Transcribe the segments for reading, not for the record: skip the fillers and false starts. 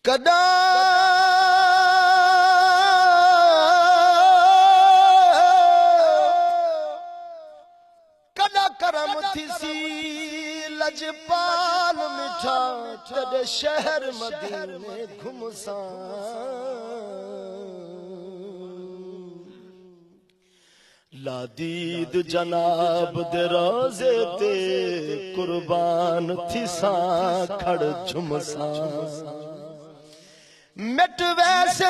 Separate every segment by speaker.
Speaker 1: کدا کرم تھی سی لجپال مٹھا تیرے شہر مدینے گھمسان لا دید جناب دے روزے تے قربان تھی ساں کھڑ جھمسان مٹ ویسے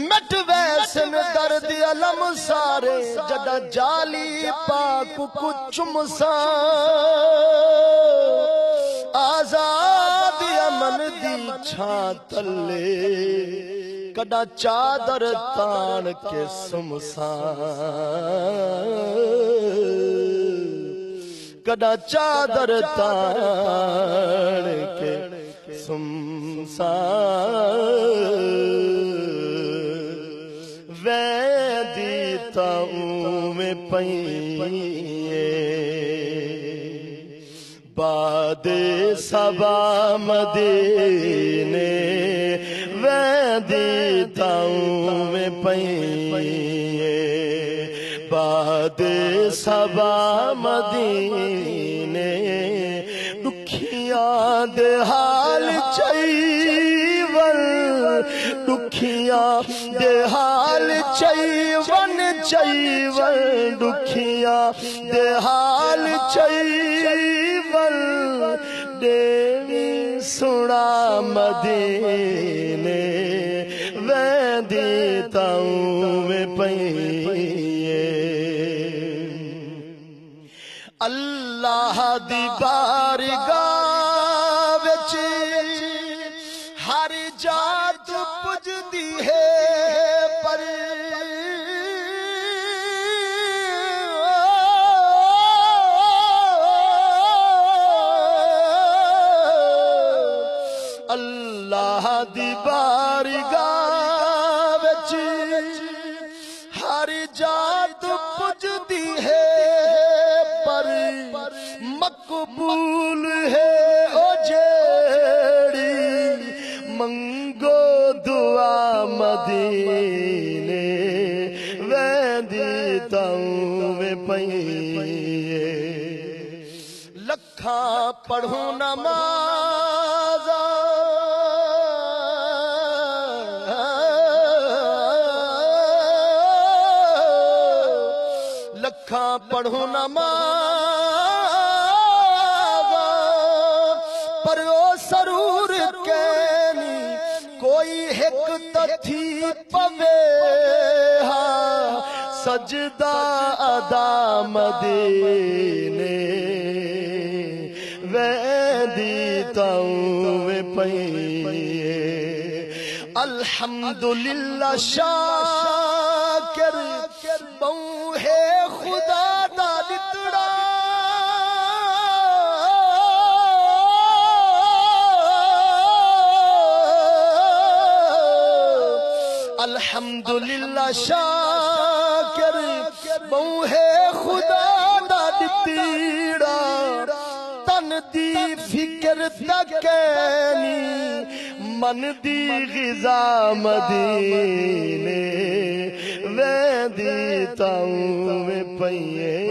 Speaker 1: مٹ ویسن درد علم سارے جدا جالی پاک کچھ مسان آزاد امن دی چھاں تلے کدا چادر تان کے سمسان کدا چادر تان کے سمسان ویدی تاؤں میں پئیے باد سبا مدینے ویدی تاؤں میں پئیے باد سبا مدینے دکھیاں دے حال چائیون دکھیاں دے حال چائیون چائیون دکھیاں دے حال چائیون دیوی سنا مدینے ویندی تاؤں میں پئیے اللہ دی بارگاہ وچ ہر جات پجدی ہے پر اللہ دی بارگاہ وچ ہر جات پجدی ہے پر مقبول ہے او جیڑی منگو دعا مدینے ویندی تاؤں میں پئیے لکھاں پڑھوں نماز لکھاں پڑھوں نماز پر او سرور کینی کوئی ایک تتھی پوے ہاں سجدہ ادا مدینے ویندی تاؤں میں پئیے الحمدللہ شاکر بہوں ہے خدا دا دتڑا الحمدللہ شاکر بہوں ہے خدا دا دتڑا تن دی فکر تکینی من دی غذا مدینے ویندی تاؤں میں پئیے